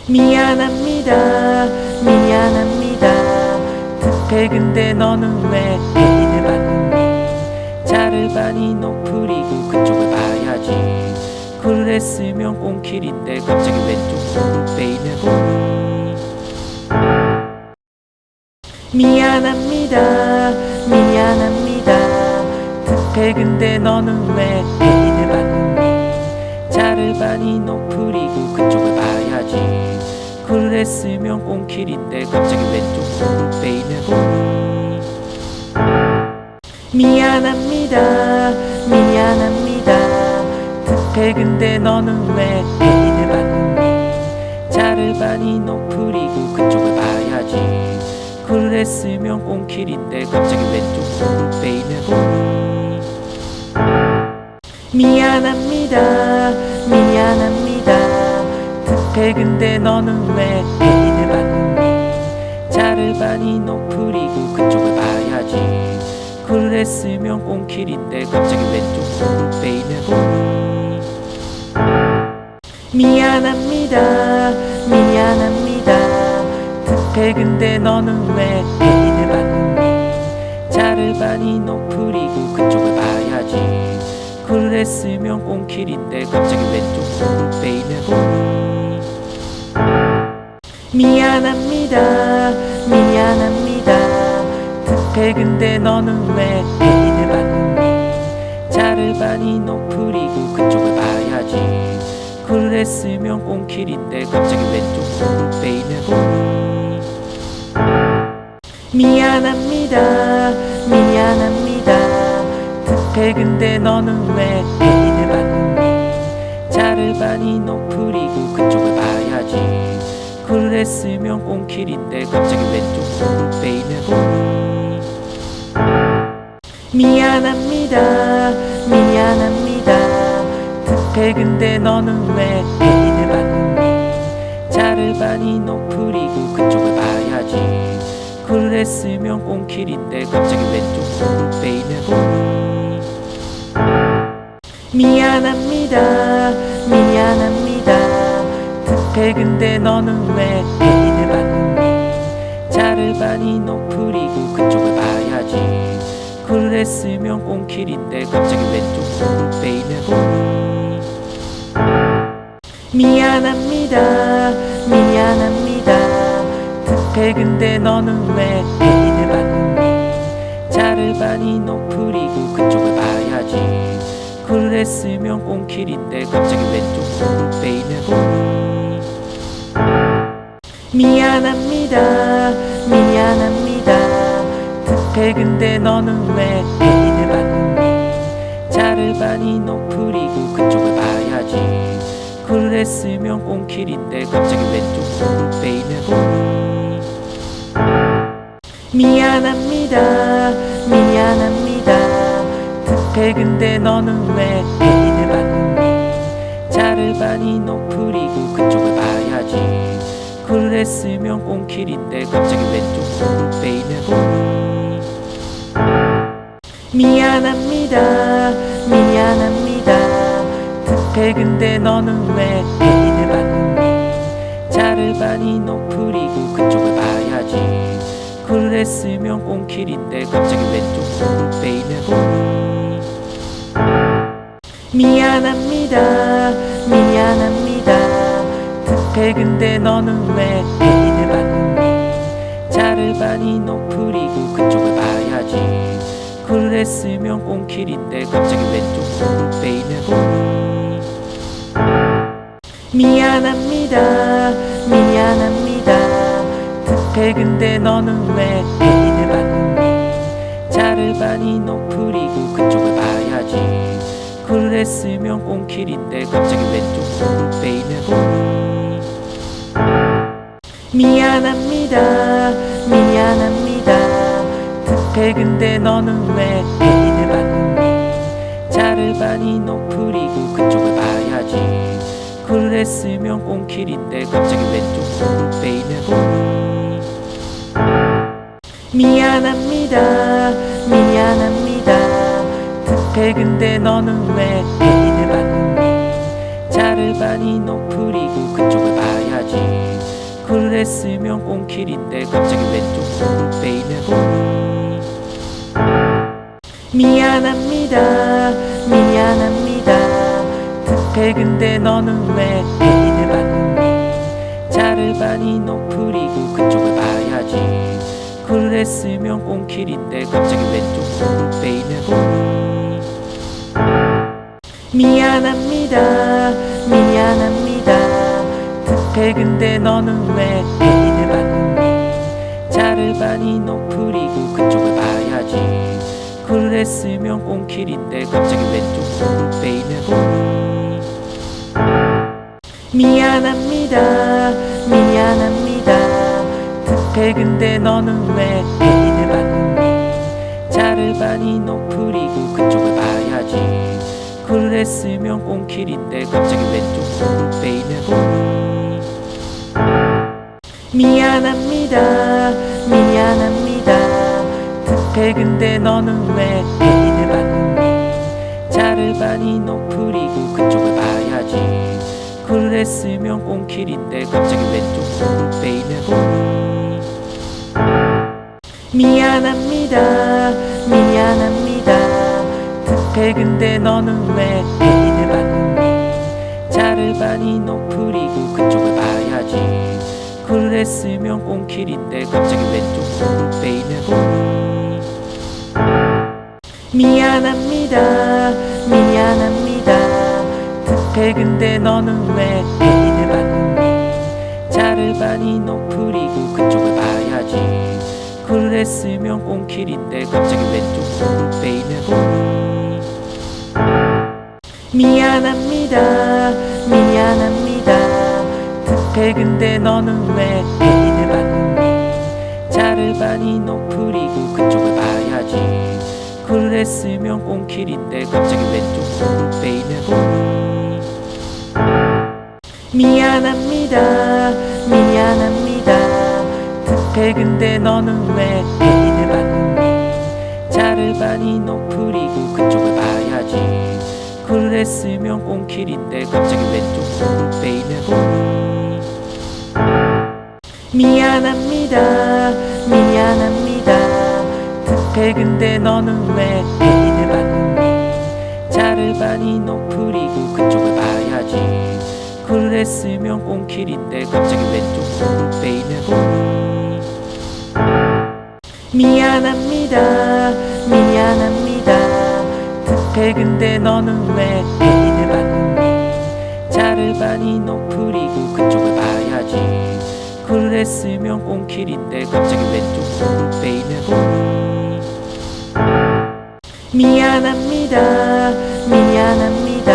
미안합니다 미안합니다 급해 근데 너는 왜 페인을 받니 자르바니 노프리고 그쪽을 봐야지 그랬으면 꽁킬인데 갑자기 왼쪽으로 페인을 보니 미안합니다 미안합니다 급해 근데 너는 왜 페인을 받니 자르바니 노프리고 그쪽을 봐야지 그랬으면 꽁킬인데 갑자기 왼쪽으로 페인을 보니 미안합니다 미안합니다 급해 근데 너는 왜 페인을 받니 자르바니 노프리고 그쪽을 봐야지 그랬으면 꽁킬인데 갑자기 왼쪽으로 페인을 보니 미안합니다 미안합니다 급해 근데 너는 왜 페인을 받니 자르바니 노프리고 그쪽을 봐야지 그랬으면 꽁킬인데 갑자기 왼쪽으로 페인을 보니 미안합니다 미안합니다 급해 근데 너는 왜 페인을 받니 자르바니 노프리고 그쪽을 봐야지 그랬으면 꽁킬인데 갑자기 왼쪽으로 페인을 보니 미안합니다 미안합니다 급해 근데 너는 왜 페인을 받니 자르바니 노프리고 그쪽을 봐야지 그랬으면 꽁킬인데 갑자기 왼쪽으로 페인을 보니 미안합니다 미안합니다 급해 근데 너는 왜 페인을 받니 자르바니 노프리고 그쪽을 봐야지 그랬으면 꽁킬인데 갑자기 왼쪽으로 페인을 보니 미안합니다 미안합니다 급해 근데 너는 왜 페인을 받니 자르바니 노프리고 그쪽을 봐야지 그랬으면 꽁킬인데 갑자기 왼쪽으로 페인을 보니 미안합니다 미안합니다 급해 근데 너는 왜 페인을 받니 자르바니 노프리고 그쪽을 봐야지 그랬으면 꽁킬인데 갑자기 왼쪽으로 페인을 보니 미안합니다 미안합니다 급해 근데 너는 왜 페인을 받니 자르바니 노프리고 그쪽을 봐야지 그랬으면 꽁킬인데 갑자기 왼쪽으로 페인을 보니 미안합니다 미안합니다 급해 근데 너는 왜 페인을 받니 자르바니 노프리고 그쪽을 봐야지 그랬으면 꽁킬인데 갑자기 왼쪽으로 페인을 보니 미안합니다 미안합니다 급해 근데 너는 왜 페인을 받니 자르바니 노프리고 그쪽을 봐야지 그랬으면 꽁킬인데 갑자기 왼쪽으로 페인을 보니 미안합니다 미안합니다 급해 근데 너는 왜 페인을 받니 자르바니 노프리고 그쪽을 봐야지 그랬으면 꽁킬인데 갑자기 왼쪽으로 페인을 보니 미안합니다 미안합니다 급해 근데 너는 왜 페인을 받니 자르바니 노프리고 그쪽을 봐야지 그랬으면 꽁킬인데 갑자기 왼쪽으로 페인을 보니 미안합니다 미안합니다 급해 근데 너는 왜 페인을 받니 자르바니 노프리고 그쪽을 봐야지 그랬으면 꽁킬인데 갑자기 왼쪽으로 페인을 보니 미안합니다 미안합니다 급해 근데 너는 왜 페인을 받니 자르바니 노프리고 그쪽을 봐야지 그랬으면 꽁킬인데 갑자기 왼쪽으로 페인을 보니 미안합니다 미안합니다 급해 근데 너는 왜 페인을 받니 자르바니 노프리고 그쪽을 봐야지 했으면 꽁킬인데 갑자기 왼쪽 베인을 보니 미안합니다 미안합니다 특혜 근데 너는 왜 베인을 받니 자르바니 노프리고 그쪽을 봐야지 그랬으면 꽁킬인데 갑자기 왼쪽 베인을 보니 미안합니다 미안합니다 특혜 근데 너는 왜 베인을 받니 자르바니 노프리고 그쪽을 봐야지 그랬으면 꽁킬인데 갑자기 왼쪽 베인을 보니 미안합니다 미안합니다 특혜 근데 너는 왜 베인을 받니 자르바니 노프리고 그쪽을 봐야지 그랬으면 꽁킬인데 갑자기 왼쪽 베인을 보니 미안합니다 미안합니다 특혜 근데 너는 왜 베인을 받니 자르바니 노프리고 그쪽을 봐야지 그랬으면 꽁킬인데 갑자기 왼쪽 베인을 보니 미안합니다 미안합니다 특혜 근데 너는 왜 베인을 받니 자르바니 노프리고 그쪽을 봐야지 그랬으면 꽁킬인데 갑자기 왼쪽 베인을 보니 미안합니다 미안합니다 특혜 근데 너는 왜 베인을 받니 자르바니 노프리고 그쪽을 봐야지 그랬으면 꽁킬인데 갑자기 왼쪽 베인을 보니 미안합니다 미안합니다 특혜 근데 너는 왜 베인을 받니 자르바니 노프리고 그쪽을 봐야지 그랬으면 꽁킬인데 갑자기 왼쪽 베인을 보니 미안합니다 미안합니다 특혜 근데 너는 왜 베인을 받니 자르바니 노프리고 그쪽을 봐야지 그랬으면 꽁킬인데 갑자기 왼쪽 베인을 보니 미안합니다 미안합니다 특혜 근데 너는 왜 베인을 받니 자르바니 노프리고 그쪽을 봐야지 그랬으면 꽁킬인데 갑자기 왼쪽 베인을 보니 미안합니다 미안합니다 특혜 근데 너는 왜 베인을 받니 자르바니 노프리고 그쪽을 봐야지 그랬으면 꽁킬인데 갑자기 왼쪽 베인을 보니 미안합니다 미안합니다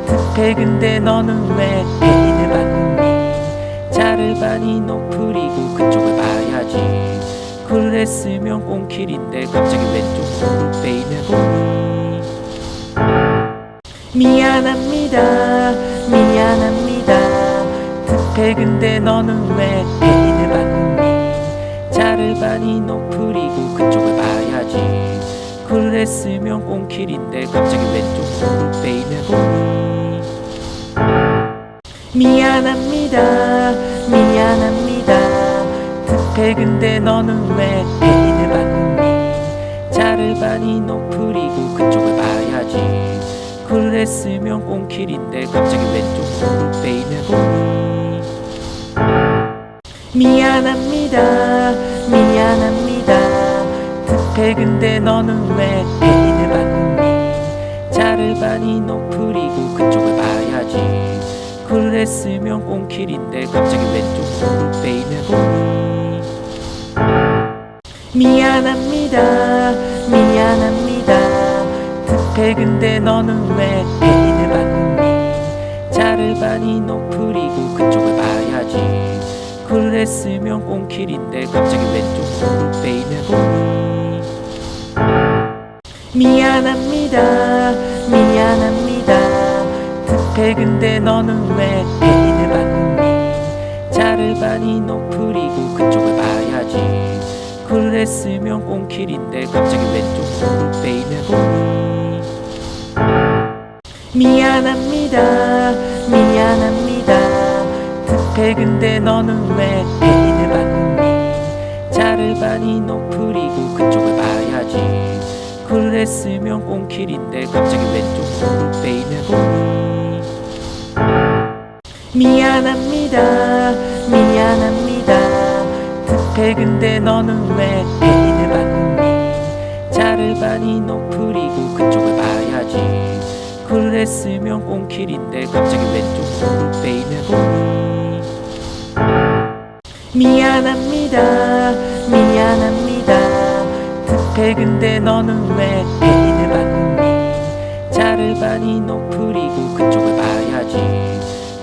특혜 근데 너는 왜 베인을 받니 자르바니 노프리고 그쪽을 봐야지 그랬으면 꽁킬인데 갑자기 왼쪽 베인을 보니 미안합니다 미안합니다 특혜 근데 너는 왜 베인을 받니 자르바니 노프리고 그쪽을 봐야지 그랬으면 꽁킬인데 갑자기 왼쪽 베인을 보니 미안합니다 미안합니다 특혜 근데 너는 왜 베인을 받니 자르바니 노프리고 그쪽을 봐야지 그랬으면 꽁킬인데 갑자기 왼쪽 베인을 보니 미안합니다 미안합니다 특혜 근데 너는 왜 베인을 받니 자르바니 노프리고 그쪽을 봐야지 그랬으면 꽁킬인데 갑자기 왼쪽 베인을 보니 미안합니다 미안합니다 특혜 근데 너는 왜 베인을 받니 자르바니 노프리고 그쪽을 봐야지 그랬으면 꽁킬인데 갑자기 왼쪽 베인을 보니 미안합니다 미안합니다 특혜 근데 너는 왜 베인을 받니 자르바니 노프리고 그쪽을 봐야지 그랬으면 꽁킬인데 갑자기 왼쪽 베인을 보니 미안합니다 미안합니다 특혜 근데 너는 왜 페인을 받니? 자르바니 노프리고 그쪽을 봐야지. 그랬으면 꽁킬인데 갑자기 왼쪽으로 페인을 보니. 미안합니다 미안합니다. 특혜 근데 너는 왜 페인을 받니? 자르바니 노프리고 그쪽을 봐야지. 그랬으면 꽁킬인데 갑자기 왼쪽으로 페인을 보니. 미안합니다 미안합니다. 특혜 근데 너는 왜 페인을 받니? 자르바니 노프리고 그쪽을 봐야지.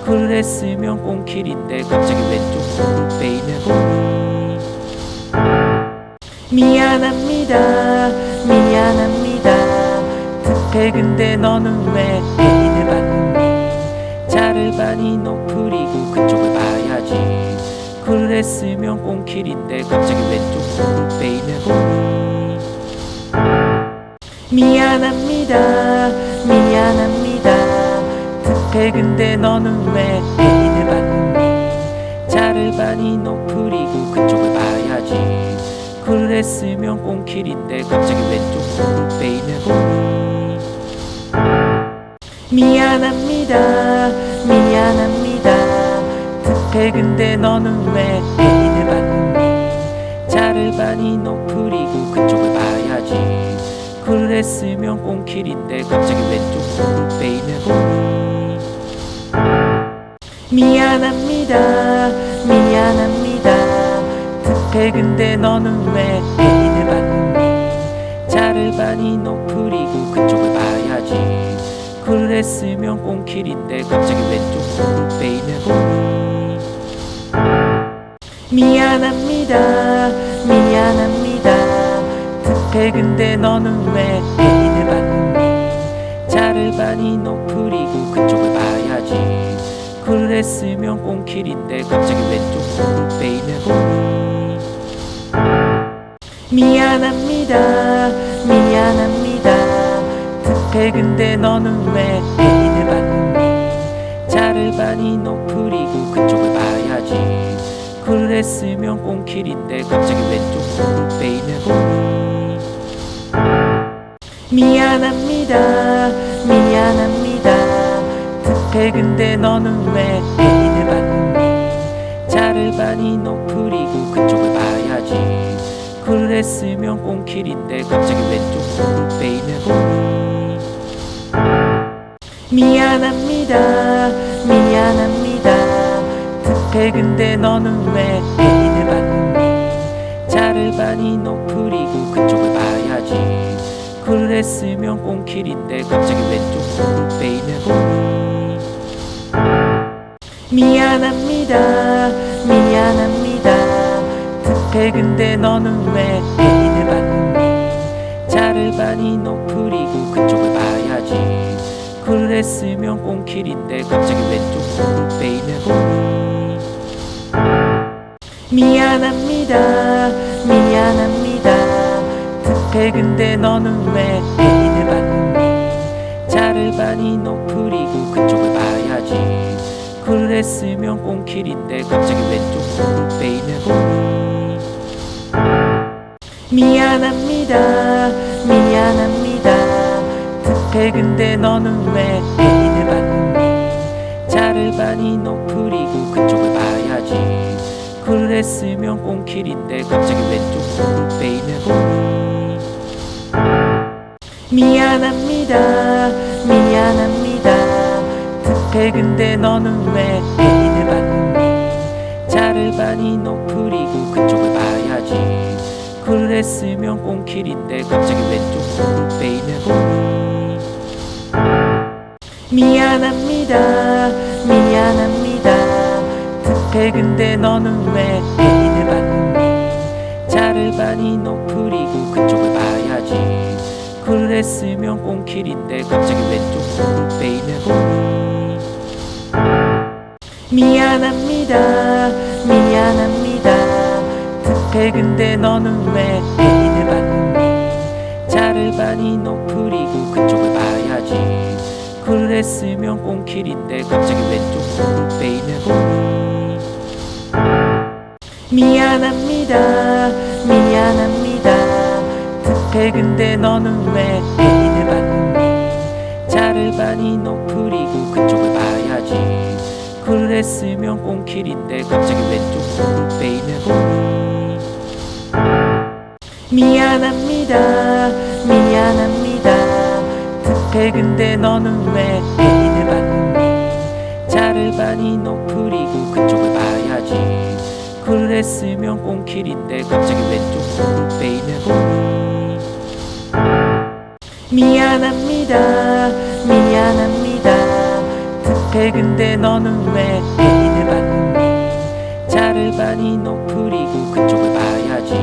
그랬으면 꽁킬인데 갑자기 왼쪽으로 페인을 보니. 미안합니다 미안합니다. 특혜 근데 너는 왜 페인을 받니? 자르바니 노프리고 그쪽을 봐야지. 그랬으면 꽁킬인데 갑자기 왼쪽으로 페인을 보니. 미안합니다 미안합니다. 특혜 근데 너는 왜 페인을 받니? 자르바니 노프리고 그쪽을 봐야지. 그랬으면 꽁킬인데 갑자기 왼쪽으로 페인을 보니. 미안합니다 미안합니다. 특혜 근데 너는 왜 페인을 받니? 자르바니 노프리고 그쪽을 봐야지. 그랬으면 꽁킬인데 갑자기 왼쪽으로 페인을 보니. 미안합니다 미안합니다. 특혜 근데 너는 왜 페인을 받니? 자르바니 노프리고 그쪽을 봐야지. 그랬으면 꽁킬인데 갑자기 왼쪽으로 페인을 보니. 미안합니다 미안합니다. 특혜 근데 너는 왜 페인을 받니? 자르바니 노프리고 그쪽을 봐야지. 그랬으면 꽁킬인데 갑자기 왼쪽으로 페인을 보니. 미안합니다 미안합니다. 특혜 근데 너는 왜 페인을 받니? 자르바니 노프리고 그쪽을 봐야지. 그랬으면 꽁킬인데 갑자기 왼쪽으로 페인을 보니. 미안합니다 미안합니다. 특혜 근데 너는 왜 페인을 받니? 자르바니 노프리고 그쪽을 봐야지. 그랬으면 꽁킬인데 갑자기 왼쪽으로 페인을 보니. 미안합니다 미안합니다. 특혜 근데 너는 왜 페인을 받니? 자르바니 노프리고 그쪽을 봐야지. 그랬으면 꽁킬인데 갑자기 왼쪽으로 페인을 보니. 미안합니다 미안합니다. 특혜 근데 너는 왜 페인을 받니? 자르바니 노프리고 그쪽을 봐야지. 그랬으면 꽁킬인데 갑자기 왼쪽으로 페인을 보니. 미안합니다 미안합니다. 특혜 근데 너는 왜 페인을 받니? 자르바니 노프리고 그쪽을 봐야지. 그랬으면 꽁킬인데 갑자기 왼쪽으로 페인을 보니. 미안합니다 미안합니다. 특혜 근데 너는 왜 페인을 받니? 자르바니 노프리고 그쪽을 봐야지. 그랬으면 꽁킬인데 갑자기 왼쪽으로 페인을 보니. 미안합니다 미안합니다. 특혜 근데 너는 왜 페인을 받니? 자르바니 노프리고 그쪽을 봐야지. 그랬으면 꽁킬인데 갑자기 왼쪽으로 페인을 보니. 미안합니다 미안합니다. 특혜 근데 너는 왜 페인을 받니? 자르바니 노프리고 그쪽을 봐야지. 그랬으면 꽁킬인데 갑자기 왼쪽으로 페인을 보니. 미안합니다 미안합니다. 특혜 근데 너는 왜 페인을 받니? 자르바니 노프리고 그쪽을 봐야지. 그랬으면 꽁킬인데 갑자기 왼쪽으로 페인을 보니. 미안합니다 미안합니다 득해 근데 너는 왜 페인을 받니 자르바니 노프리고 그쪽을 봐야지 그랬으면 꽁킬인데 갑자기 왼쪽으로 페인을 보니 미안합니다 미안합니다 득해 근데 너는 왜 페인을 받니 자르바니 노프리고 그쪽을 봐야지 그랬으면 꽁킬인데 갑자기 왼쪽으로 페인을 보니 미안합니다 미안합니다 득해 근데 너는 왜 페인을 받니 자르바니 노프리고 그쪽을 봐야지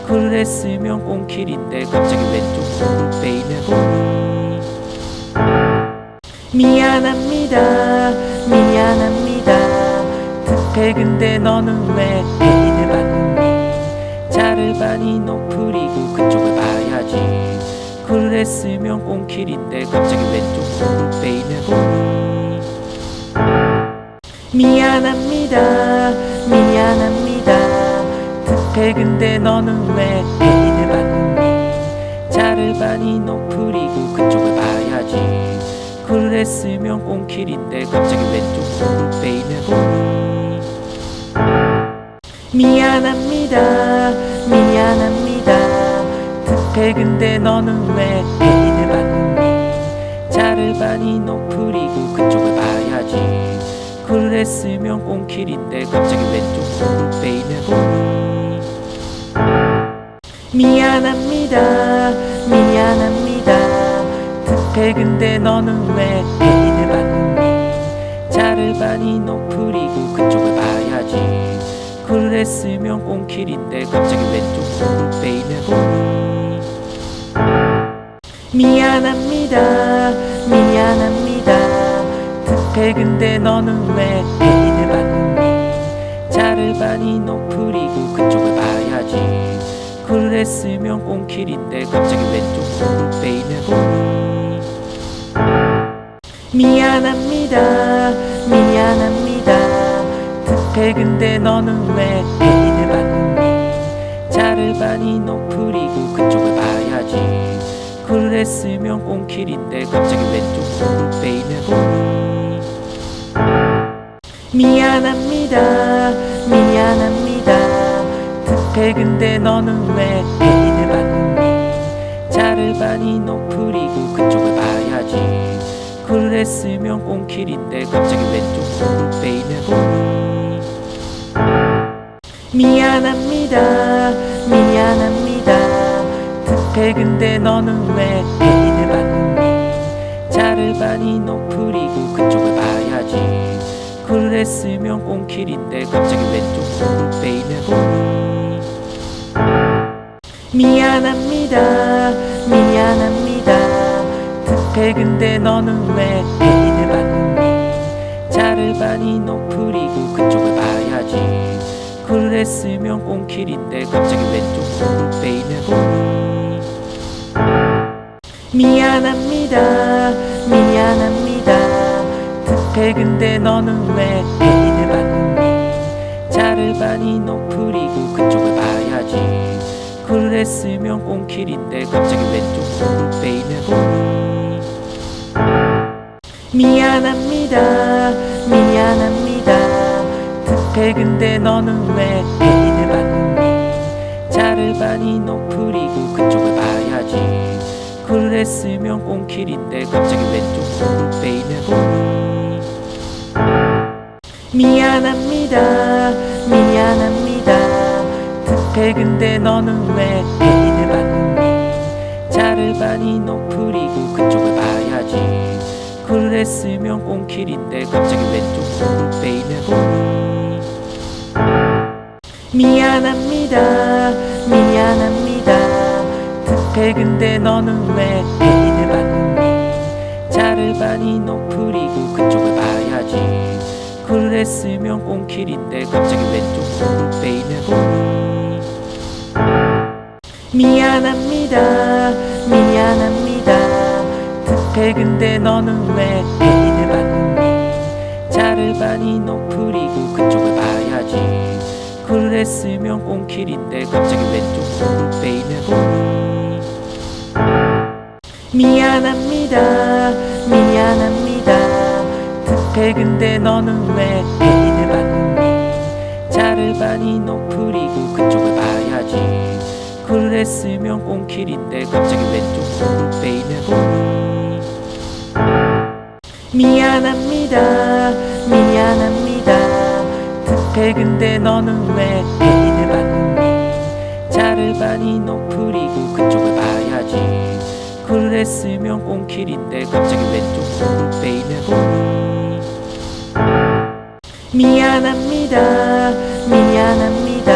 그랬으면 꽁킬인데 갑자기 왼쪽으로 페인을 보니 미안합니다 미안합니다 득해 근데 너는 왜 페인을 받니 자르바니 노프리고 그쪽을 봐야지 그랬으면 꽁킬인데 갑자기 왼쪽으로 페인을 보니 미안합니다 미안합니다 득해 근데 너는 왜 페인을 받니 자르바니 노프리고 그쪽을 봐야지 그랬으면 꽁킬인데 갑자기 왼쪽으로 페인을 보니 미안합니다 미안합니다 득해 근데 너는 왜 페인을 받니 자르바니 노프리고 그쪽을 봐야지 그랬으면 꽁킬인데 갑자기 왼쪽으로 페인을 보니 미안합니다 미안합니다 득해 근데 너는 왜 페인을 받니 자르바니 노프리고 그쪽을 봐야지 그랬으면 꽁킬인데 갑자기 왼쪽으로 페인을 보니 미안합니다 미안합니다 득해 근데 너는 왜 페인을 받니 자르바니 노프리고 그쪽을 봐야지 그랬으면 꽁킬인데 갑자기 왼쪽으로 페인을 보니 미안합니다 미안합니다 득해 근데 너는 왜 페인을 받니 자르바니 노프리고 그쪽을 봐야지 그랬으면 꽁킬인데 갑자기 왼쪽으로 페인을 보니 미안합니다 미안합니다 득해 근데 너는 왜 페인을 받니 자르바니 노프리고 그쪽을 봐야지 그랬으면 꽁킬인데 갑자기 왼쪽으로 페인을 보니 미안합니다 미안합니다 득해 근데 너는 왜 페인을 받니 자르바니 노프리고 그쪽을 봐야지 그랬으면 꽁킬인데 갑자기 왼쪽으로 페인을 보니 미안합니다 미안합니다 득해 근데 너는 왜 페인을 받니 자르바니 노프리고 그쪽을 봐야지 그랬으면 꽁킬인데 갑자기 왼쪽으로 페인을 보니 미안합니다 미안합니다 득해 근데 너는 왜 페인을 받니 자르바니 노프리고 그쪽을 봐야지 그랬으면 꽁킬인데 갑자기 왼쪽으로 페인을 보니 미안합니다 미안합니다 득해 근데 너는 왜 페인을 받니 자르바니 노프리고 그쪽을 봐야지 그랬으면 꽁킬인데 갑자기 왼쪽으로 페인을 보니 미안합니다 미안합니다 득해 근데 너는 왜 페인을 받니 자르바니 노프리고 그쪽을 봐야지 그랬으면 꽁킬인데 갑자기 왼쪽으로 페인을 보니 미안합니다 미안합니다 득해 근데 너는 왜 페인을 받니 자르바니 노프리고 그쪽을 봐야지 그랬으면 꽁킬인데 갑자기 왼쪽으로 페인을 보니 미안합니다 미안합니다 득해 근데 너는 왜 페인을 받니 자르바니 노프리고 그쪽을 봐야지 그래 했으면 꽁킬인데 갑자기 왼쪽 무릎 베이네 보니 미안합니다 미안합니다 특혜 근데 너는 왜 페인을 받니 자르바니 노프리고 그쪽을 봐야지 그랬으면 꽁킬인데 갑자기 왼쪽 무릎 베이네 보니 미안합니다 미안합니다 특혜 근데 너는 왜 페인을 받니 자르바니 노프리고 그쪽을 봐야지 그랬으면 꽁킬인데 갑자기 왼쪽 무릎 베이네 보니 미안합니다 미안합니다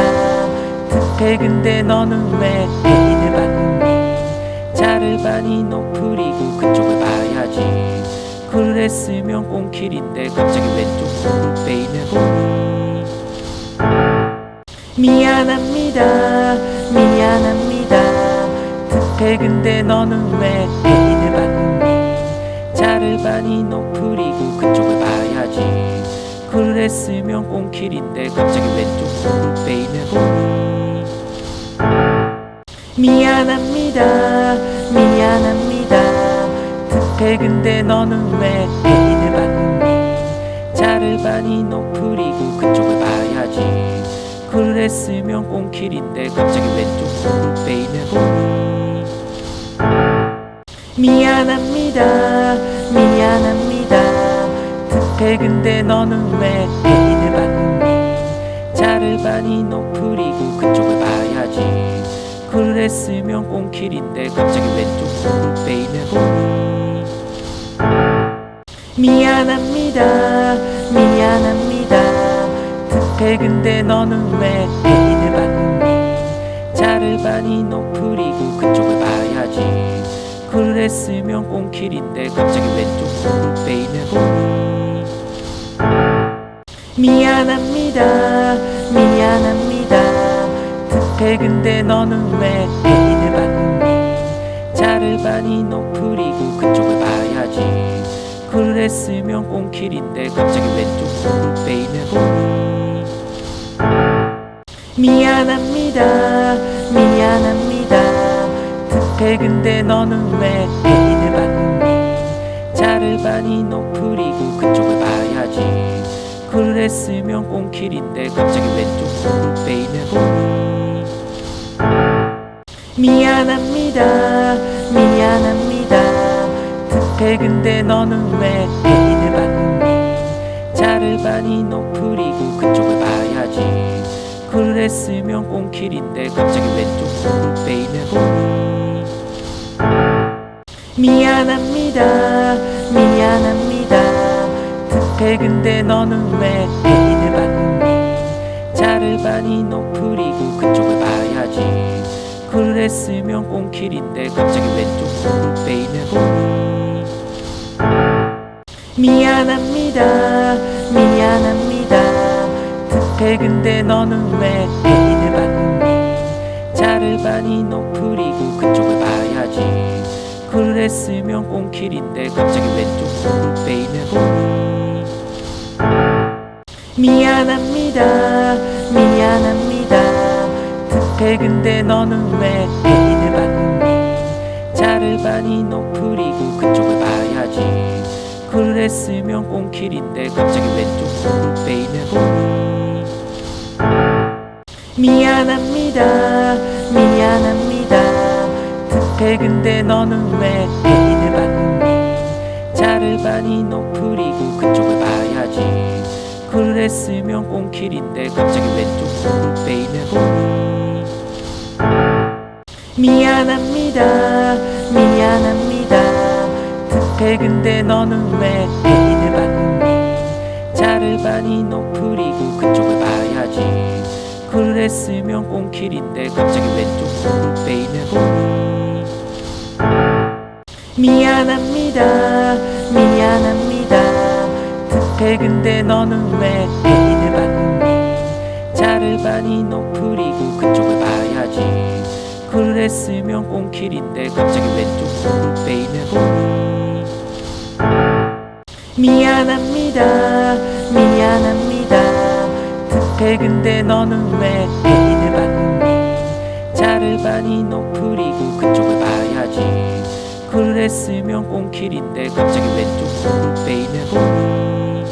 특혜 근데 너는 왜 페인을 받니 자르바니 노프리고 그쪽을 봐야지 그랬으면 꽁킬인데 갑자기 왼쪽 무릎 베이네 보니 미안합니다 미안합니다 특혜 근데 너는 왜 페인을 받니 자르바니 노프리고 그쪽을 봐야지 그랬으면 꽁킬인데 갑자기 왼쪽 무릎 베이네 보니 미안합니다 미안합니다 특혜 근데 너는 왜 페인을 받니 자르바니 노프리고 그쪽을 봐야지 그랬으면 꽁킬인데 갑자기 왼쪽 무릎 베이네 보니 미안합니다 미안합니다 특혜 근데 너는 왜 페인을 받니 자르바니 노프리고 그쪽을 봐야지 그랬으면 꽁킬인데 갑자기 왼쪽 무릎 베이네 보니 미안합니다 미안합니다 특혜 근데 너는 왜 페인을 받니 자르바니 노프리고 그쪽을 봐야지 그랬으면 꽁킬인데 갑자기 왼쪽 무릎 베이네 보니 미안합니다 미안합니다 특혜 근데 너는 왜 페인을 받니 자르바니 노프리고 그쪽을 봐야지 그랬으면 꽁킬인데 갑자기 왼쪽 무릎 베이네 보니 미안합니다 미안합니다 특혜 근데 너는 왜 페인을 받니 자르바니 노프리고 그쪽을 봐야지 그랬으면 꽁킬인데 갑자기 왼쪽 무릎 베이네 보니 미안합니다 미안합니다 특혜 근데 너는 왜 페인을 받니 자르바니 노프리고 그쪽을 봐야지 그랬으면 꽁킬인데 갑자기 왼쪽 무릎 베이네 보니 미안합니다 미안합니다 특혜 근데 너는 왜 페인을 받니 자르바니 노프리고 그쪽을 봐야지 그랬으면 꽁킬인데 갑자기 왼쪽 무릎 베이네 보니 미안합니다 미안합니다 특혜 근데 너는 왜 페인을 받니 자르바니 노프리고 그쪽을 봐야지 그랬으면 꽁킬인데 갑자기 왼쪽 무릎 베이네 보니 미안합니다 미안합니다 특혜 근데 너는 왜 페인을 받니 자르바니 노프리고 그쪽을 봐야지 그랬으면 꽁킬인데 갑자기 왼쪽 무릎 베이네 보니 미안합니다 미안합니다 특혜 근데 너는 왜 페인을 받니 자르바니 노프리고 그쪽을 봐야지 그랬으면 꽁킬인데 갑자기 왼쪽 무릎 베이네 보니 미안합니다 미안합니다 특혜 근데 너는 왜 페인을 받니 자르바니 노프리고 그쪽을 봐야지 그랬으면 꽁킬인데 갑자기 왼쪽 무릎 베이네 보니 미안합니다 미안합니다 특혜 근데 너는 왜 페인을 받니 자르바니 노프리고 그쪽을 봐야지 그랬으면 꽁킬인데 갑자기 왼쪽 무릎 베이네 보니 미안합니다 미안합니다 급해 근데 너는 왜 애인을 봤니? 차를 많이 높으리고 그쪽을 봐야지. 그랬으면 꽁킬인데 갑자기 왼쪽으로 베이며 보니.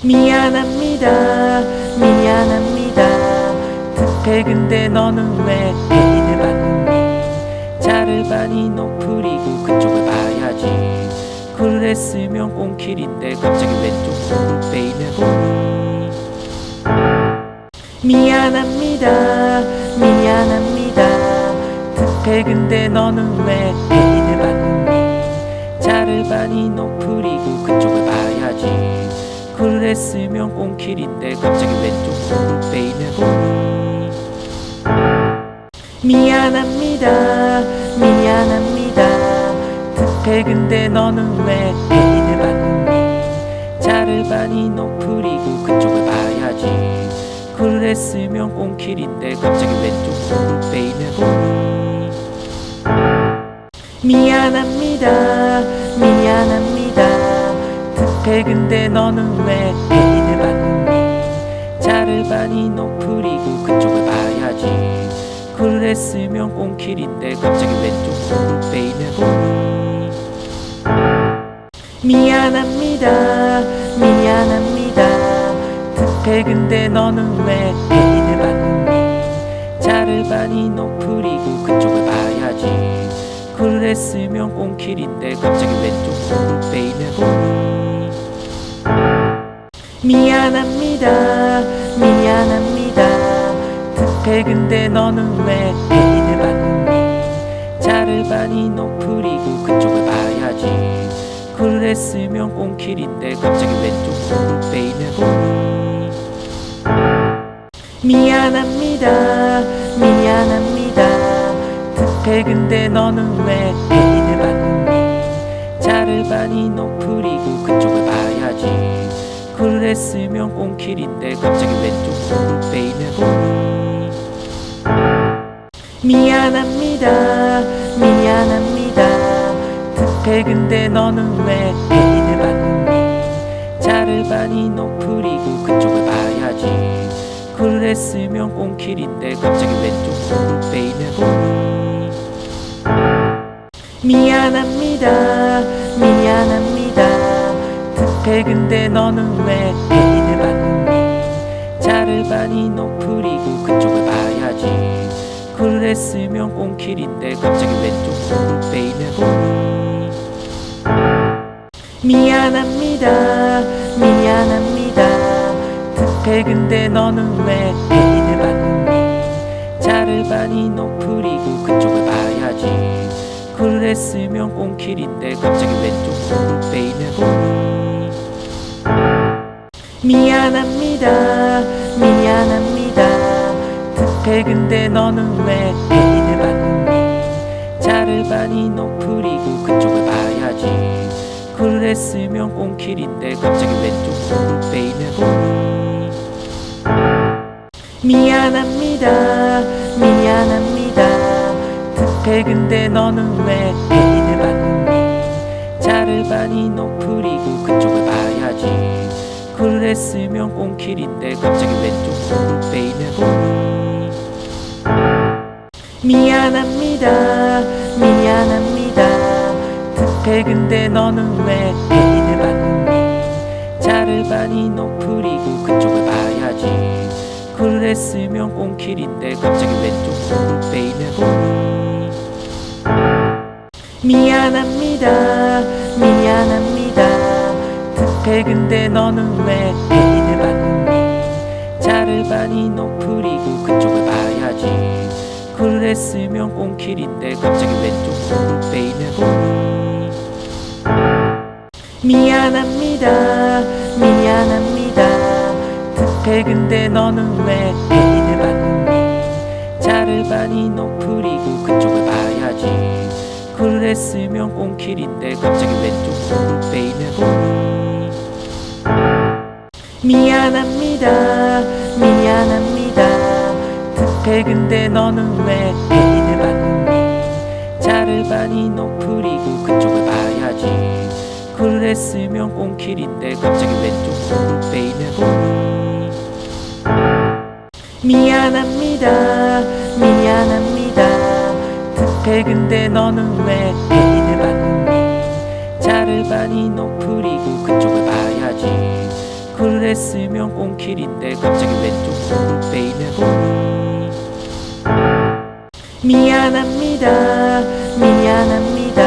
미안합니다 미안합니다. 급해 근데 너는 왜 애인을 봤니? 차를 많이 높으리고 그쪽을 봐야지. 그랬으면 꽁킬인데 갑자기 왼쪽으로 베이며 보니. 미안합니다 미안합니다. 급해 근데 너는 왜 애인을 봤니? 차를 많이 높으리고 그쪽을 봐야지. 그랬으면 꽁킬인데 갑자기 왼쪽으로 베이며 보니. 미안합니다 미안합니다. 급해 근데 너는 왜 애인을 봤니? 차를 많이 높으리고 그쪽을 봐야지. 그랬으면 꽁킬인데 갑자기 왼쪽으로 베이며 보니. 미안합니다 미안합니다. 급해 근데 너는 왜 애인을 봤니? 차를 많이 높으리고 그쪽을 봐야지. 그랬으면 꽁킬인데 갑자기 왼쪽으로 베이며 보니. 미안합니다 미안합니다. 급해 근데 너는 왜 애인을 봤니? 차를 많이 높으리고 그쪽을 봐야지. 그랬으면 꽁킬인데 갑자기 왼쪽으로 베이며 보니. 미안합니다 미안합니다. 급해 근데 너는 왜 애인을 봤니? 차를 많이 높으리고 그쪽을 봐야지. 그랬으면 꽁킬인데 갑자기 왼쪽으로 베이며 보니. 미안합니다 미안합니다. 급해 근데 너는 왜 애인을 봤니? 차를 많이 높으리고 그쪽을 봐야지. 그랬으면 꽁킬인데 갑자기 왼쪽으로 베이며 보니. 미안합니다 미안합니다. 급해 근데 너는 왜 애인을 봤니? 차를 많이 높으리고 그쪽을 봐야지. 그랬으면 꽁킬인데 갑자기 왼쪽으로 베이며 보니. 미안합니다 미안합니다. 급해 근데 너는 왜 애인을 봤니? 차를 많이 높으리고 그쪽을 봐야지. 그랬으면 꽁킬인데 갑자기 왼쪽으로 베이며 보니. 미안합니다 미안합니다. 급해 근데 너는 왜 애인을 봤니? 차를 많이 높으리고 그쪽을 봐야지. 그랬으면 꽁킬인데 갑자기 왼쪽으로 베이며 보니. 미안합니다 미안합니다. 급해 근데 너는 왜 애인을 봤니? 차를 많이 높으리고 그쪽을 봐야지. 그랬으면 꽁킬인데 갑자기 왼쪽으로 베이며 보니. 미안합니다 미안합니다. 급해 근데 너는 왜 애인을 봤니? 차를 많이 높으리고 그쪽을 봐야지. 그랬으면 꽁킬인데 갑자기 왼쪽으로 베이며 보니. 미안합니다 미안합니다. 급해 근데 너는 왜 애인을 봤니? 차를 많이 높으리고 그쪽을 봐야지. 그랬으면 꽁킬인데 갑자기 왼쪽으로 베이며 보니. 미안합니다 미안합니다. 급해 근데 너는 왜 애인을 봤니? 차를 많이 높으리고 그쪽을 봐야지. 그랬으면 꽁킬인데 갑자기 왼쪽으로 베이며 보니. 미안합니다 미안합니다. 급해 근데 너는 왜 애인을 봤니? 차를 많이 높으리고 그쪽을 봐야지. 그랬으면 꽁킬인데 갑자기 왼쪽으로 베이며 보니. 미안합니다 미안합니다. 급해 근데 너는 왜 애인을 봤니? 차를 많이 높으리고 그쪽을 봐야지. 그랬으면 꽁킬인데 갑자기 왼쪽으로 베이며 보니. 미안합니다 미안합니다 득해 근데 너는 왜 페인을 받니 차를 많이 높으리고 그쪽을 봐야지 그랬으면 꽁킬인데 갑자기 왼쪽으로 페인을 보니 미안합니다 미안합니다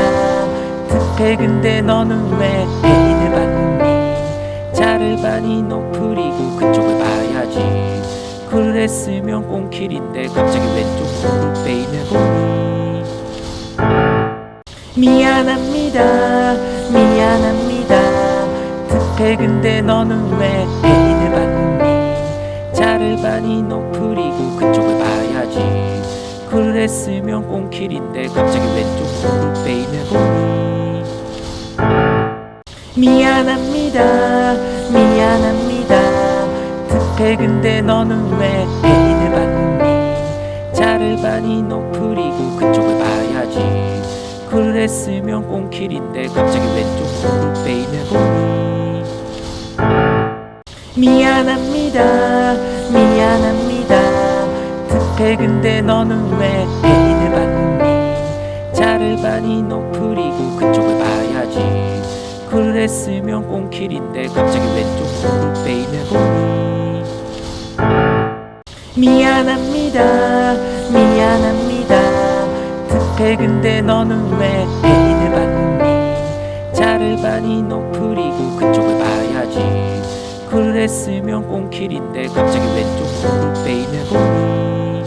득해 근데 너는 왜 페인을 받니 차를 많이 높으리고 그쪽을 봐야지 그랬으면 꽁킬인데 갑자기 왼쪽으로 페인을 보니 미안합니다 미안합니다 득해 근데 너는 왜 페인을 받니 차를 많이 높으리고 그쪽을 봐야지 그랬으면 꽁킬인데 갑자기 왼쪽으로 페인을 보니 미안합니다 미안합니다 득해 근데 너는 왜 페인을 받니 차를 많이 높으리고 그쪽을 봐야지 그랬으면 꽁킬인데 갑자기 왼쪽으로 페인을 보니 미안합니다 미안합니다 득해 근데 너는 왜 페인을 받니 차를 많이 높으리고 그쪽을 봐야지 그랬으면 꽁킬인데 갑자기 왼쪽으로 페인을 보니 미안합니다 미안합니다 득해 근데 너는 왜 페인을 받니 차를 많이 높으리고 그쪽을 봐야지 그랬으면 꽁킬인데 갑자기 왼쪽으로 페인을 보니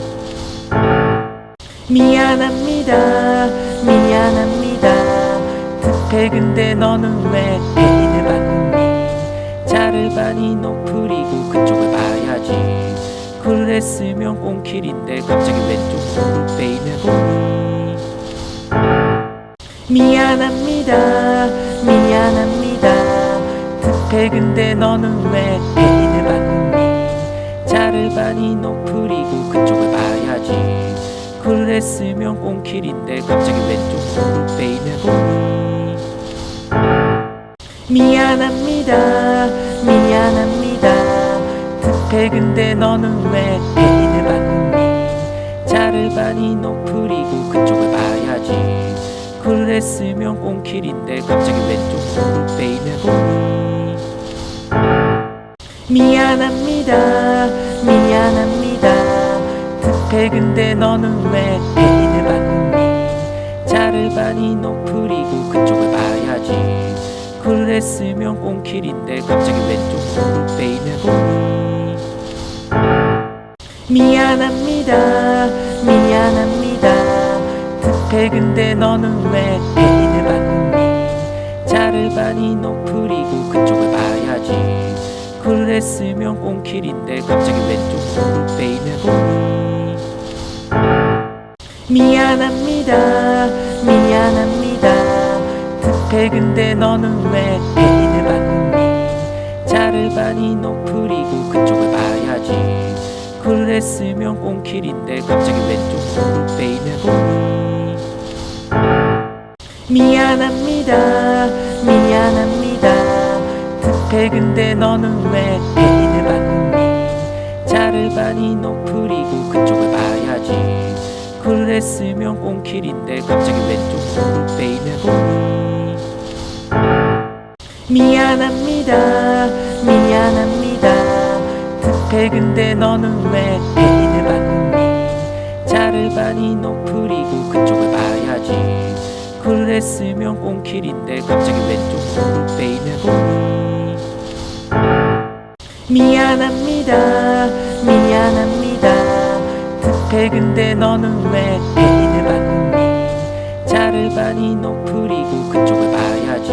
미안합니다 미안합니다 득해 근데 너는 왜 페인을 받니 차를 많이 높으리고 그쪽을 봐야지 그랬으면 꽁킬인데 갑자기 왼쪽으로 페인을 보니 미안합니다 미안합니다 득해 근데 너는 왜 페인을 받니 차를 많이 높으리고 그쪽을 봐야지 그랬으면 꽁킬인데 갑자기 왼쪽으로 페인을 보니 미안합니다 미안합니다 득해 근데 너는 왜 페인을 받니 차를 많이 높으리고 그쪽을 봐야지 그랬으면 꽁킬인데 갑자기 왼쪽으로 페인을 보니 미안합니다 미안합니다 득해 근데 너는 왜 페인을 받니 차를 많이 높으리고 그쪽을 봐야지 그랬으면 꽁킬인데 갑자기 왼쪽으로 페인을 보니 미안합니다 미안합니다 득해 근데 너는 왜 페인을 받니 차를 많이 높으리고 그쪽을 봐야지 그랬으면 꽁킬인데 갑자기 왼쪽으로 페인을 보니 미안합니다 미안합니다 득해 근데 너는 왜 페인을 받니 차를 많이 높으리고 그쪽을 봐야지 그랬으면 꽁킬인데 갑자기 왼쪽으로 페인을 보니 미안합니다 미안합니다 득해 근데 너는 왜 페인을 받니 차를 많이 높으리고 그쪽을 봐야지 그랬으면 꽁킬인데 갑자기 왼쪽으로 페인을 보니 미안합니다 미안합니다 득해 근데 너는 왜 페인을 받니 차를 많이 높으리고 그쪽을 봐야지 그랬으면 꽁킬인데 갑자기 왼쪽으로 페인을 보니 미안합니다 미안합니다 득해 근데 너는 왜 페인을 받니 차를 많이 높으리고 그쪽을 봐야지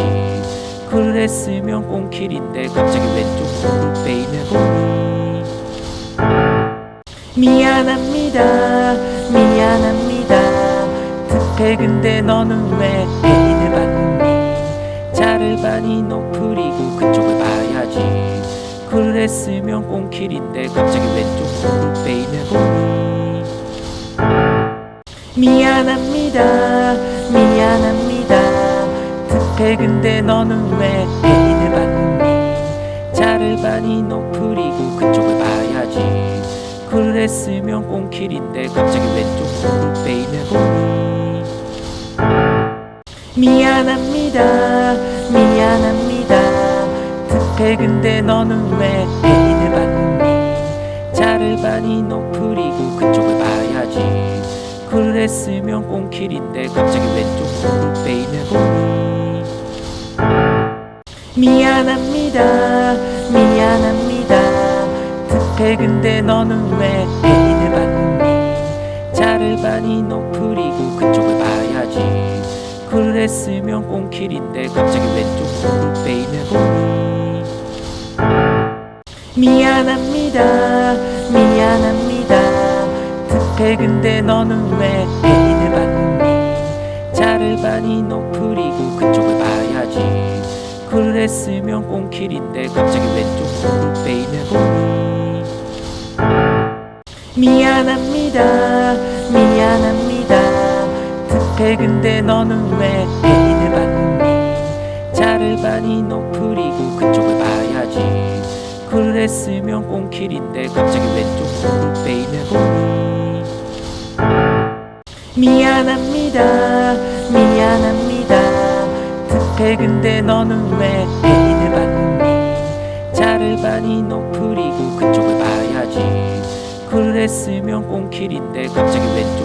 그랬으면 꽁킬인데 갑자기 왼쪽으로 페인을 보니 미안합니다 미안합니다 득해 근데 너는 왜 페인을 받니 차를 많이 높으리고 그쪽을 봐야지 그랬으면 꽁킬인데 갑자기 왼쪽으로 페인을 보니 미안합니다 미안합니다 득해 근데 너는 왜 페인을 받니 차를 많이 높으리고 그쪽을 봐야지 그래 했으면 꽁킬인데 갑자기 왼쪽 베이네고. 미안합니다 미안합니다 특혜 근데 너는 왜 베인을 받니. 자르바니 너프리고 그쪽을 봐야지. 그랬으면 꽁킬인데 갑자기 왼쪽 베이네고. 미안합니다 미안합니다 특혜 근데 너는 왜 베인을 받니. 자르바니 너프리고 그쪽을 봐야지. 그랬으면 꽁킬인데 갑자기 왼쪽 베이네고. 미안합니다 미안합니다 특혜 근데 너는 왜 베인을 받니. 자르바니 너프리고 그쪽을 봐야지. 그랬으면 꽁킬인데 갑자기 왼쪽 베이네고. 미안합니다 미안합니다 특혜 근데 너는 왜 베인을 받니. 자르바니 너프리고 그쪽을 봐야지. 그랬으면 꽁킬인데 갑자기 왼쪽 베이네고. 미안합니다 미안합니다 특혜 근데 너는 왜 베인을 받니. 자르바니 너프리고 그쪽을 봐야지. 그랬으면 꽁킬인데 갑자기 왼쪽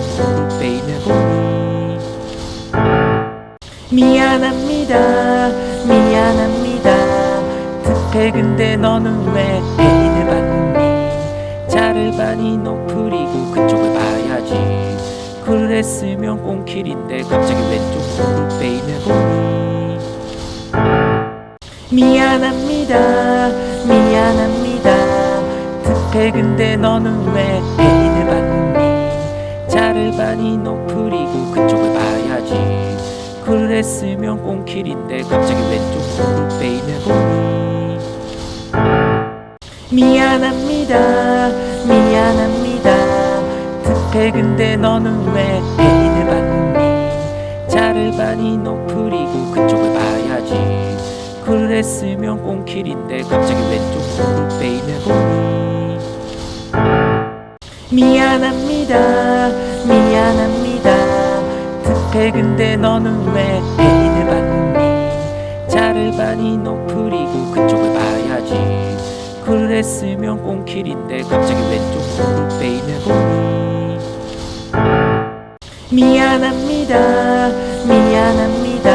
베이네고. 미안합니다 미안합니다 특혜 근데 너는 왜 베인을 받니. 자르바니 너프리고 그쪽을 봐야지. 그랬으면 꽁킬인데 갑자기 왼쪽 베이네고. 미안합니다 미안합니다 특혜 근데 너는 왜 베인을 받니. 자르바니 너프리고 그쪽을 봐야지. 그랬으면 꽁킬인데 갑자기 왼쪽 베이네고. 미안합니다 미안합니다 특혜 근데 너는 왜 베인을 받니. 자르바니 너프리고 그쪽을 봐야지. 그랬으면 꽁킬인데 갑자기 왼쪽 베이네고. 미안합니다 미안합니다 특혜 근데 너는 왜 베인을 받니. 자르바니 너프리고 그쪽을 봐야지. 그랬으면 꽁킬인데 갑자기 왼쪽 베이네고. 미안합니다 미안합니다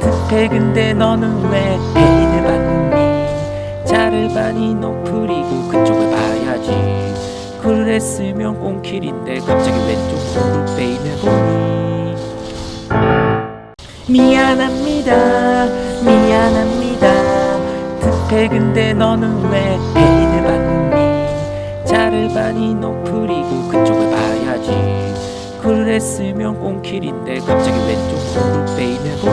특혜 근데 너는 왜 베인을 받니. 자르바니 너프리고 그쪽을 봐야지. 그랬으면 꽁킬인데 갑자기 왼쪽 베이네고. 미안합니다 미안합니다 특혜 근데 너는 왜 베인을 받니. 자르바니 너프리고 그쪽을 봐야지. 그랬으면 꽁킬인데 갑자기 왼쪽 베이네고.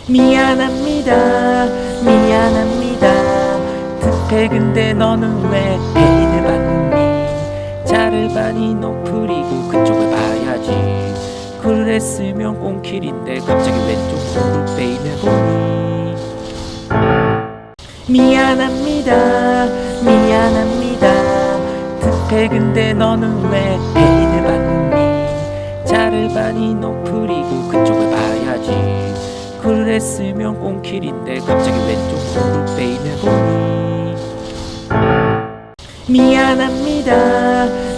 미안합니다 미안합니다 특혜 근데 너는 왜 베인을 받니. 자르바니 너프리고 그쪽을 봐야지. 그랬으면 꽁킬인데 갑자기 왼쪽 베이네고. 미안합니다 미안합니다 특혜 근데 너는 왜 베인을 받니. 자르바니 너프리고 그쪽을 봐야지. 그랬으면 꽁킬인데 갑자기 왼쪽 베이네고. 미안합니다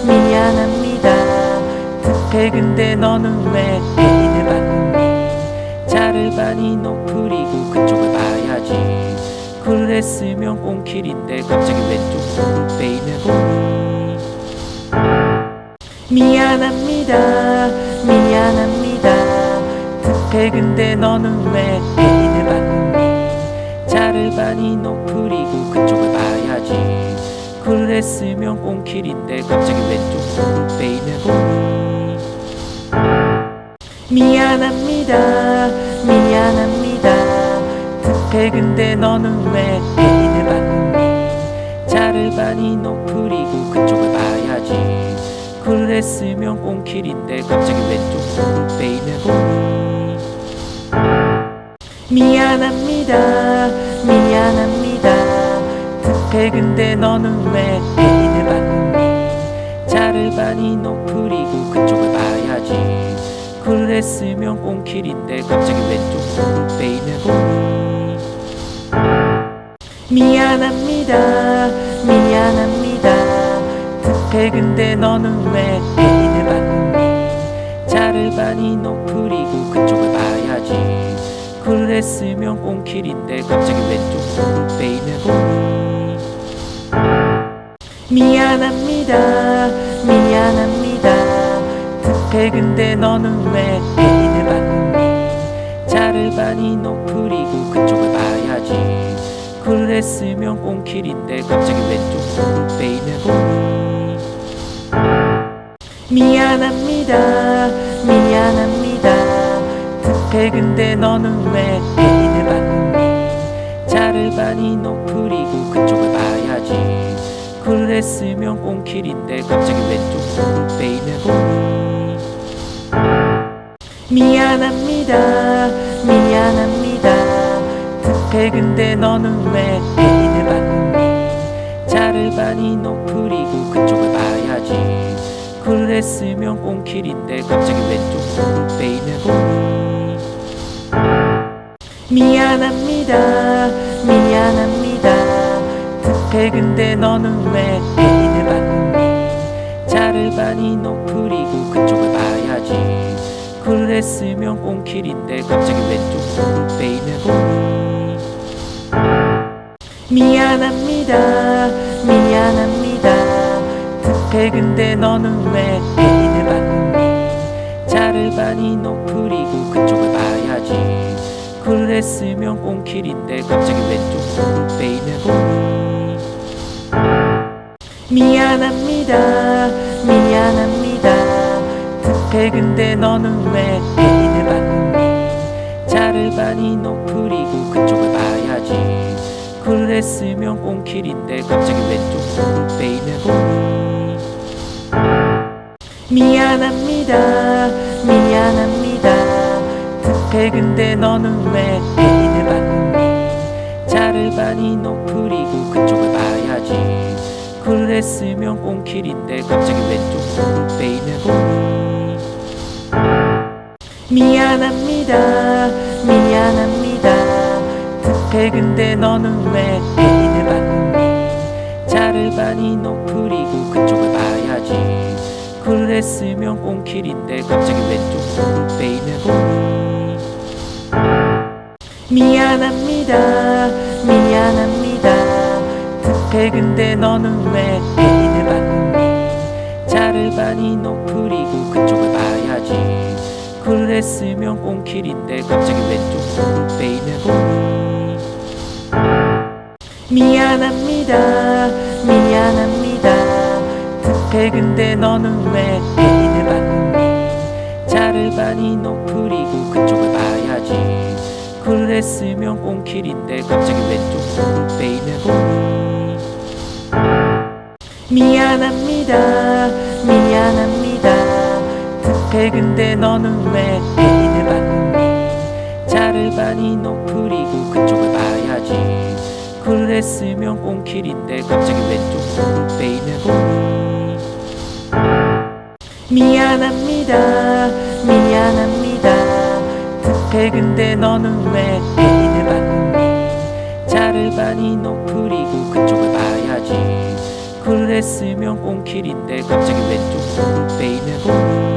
미안합니다 특혜 근데 너는 왜 베인을 받니. 자르바니 너프리고 그쪽을 봐야지. 그랬으면 꽁킬인데 갑자기 왼쪽 베이네고. 미안합니다 미안합니다 특혜 근데 너는 왜 베인을 받니. 자르바니 너프리고 그쪽을 봐야지. 그랬으면 꽁킬인데 갑자기 왼쪽 베이네고. 미안합니다 미안합니다 특혜 근데 너는 왜 베인을 받니. 자르바니 너프리고 그쪽을 봐야지. 그랬으면 꽁킬인데 갑자기 왼쪽 베이네고. 미안합니다 미안합니다 급해 근데 너는 왜 애인을 봤니? 차를 많이 높으리고 그쪽을 봐야지. 그랬으면 꽁킬인데 갑자기 왼쪽으로 베이며 보니. 미안합니다 미안합니다. 급해 근데 너는 왜 애인을 봤니? 차를 많이 높으리고 그쪽을 봐야지. 그랬으면 꽁킬인데 갑자기 왼쪽으로 베이며 보니. 미안합니다 미안합니다. 급해 근데 너는 왜 애인을 봤니? 차를 많이 높으리고 그쪽을 봐야지. 그랬으면 꽁킬인데 갑자기 왼쪽으로 베이며 보니. 미안합니다 미안합니다. 급해 근데 너는 왜 애인을 봤니? 차를 많이 높으리고 그쪽을 봐야지. 그랬으면 꽁킬인데 갑자기 왼쪽으로 베이며 보니. 미안합니다 미안합니다. 급해 근데 너는 왜 애인을 봤니? 차를 많이 높으리고 그쪽을 봐야지. 그랬으면 꽁킬인데 갑자기 왼쪽으로 베이며 보니. 미안합니다 미안합니다. 급해 근데 너는 왜 애인을 봤니? 차를 많이 높으리고 그쪽을 봐야지. 그랬으면 꽁킬인데 갑자기 왼쪽으로 베이며 보니. 미안합니다 미안합니다. 급해 근데 너는 왜 애인을 봤니? 차를 많이 높으리고 그쪽을 봐야지. 그랬으면 꽁킬인데 갑자기 왼쪽으로 베이며 보니. 미안합니다 미안합니다. 급해 근데 너는 왜 애인을 봤니? 차를 많이 높으리고 그쪽을 봐야지. 그랬으면 꽁킬인데 갑자기 왼쪽으로 베이며 보니. 미안합니다 미안합니다. 급해 근데 너는 왜 애인을 봤니? 차를 많이 높으리고 그쪽을 봐야지. 그랬으면 꽁킬인데 갑자기 왼쪽으로 베이며 보니. 미안합니다 미안합니다. 급해 근데 너는 왜 애인을 봤니? 차를 많이 높으리고 그쪽을 봐야지. 그랬으면 꽁킬인데 갑자기 왼쪽으로 베이며 보니. 미안합니다 미안합니다. 급해 근데 너는 왜 애인을 봤니? 차를 많이 높으리고 그쪽을 봐야지. 그랬으면 꽁킬인데 갑자기 왼쪽으로 베이며 보니. 미안합니다 미안합니다. 급해 근데 너는 왜 애인을 봤니? 차를 많이 높으리고 그쪽을 봐야지. 그랬으면 꽁킬인데 갑자기 왼쪽으로 베이며 보니. 미안합니다 미안합니다. 급해 근데 너는 왜 애인을 봤니? 차를 많이 높으리고 그쪽을 봐야지. 그랬으면 꽁킬인데 갑자기 왼쪽으로 베이며 보니. 미안합니다 미안합니다. 급해 근데 너는 왜 애인을 봤니? 차를 많이 높으리고 그쪽을 봐야지. 그랬으면 꽁킬인데 갑자기 왼쪽으로 베이며 보니.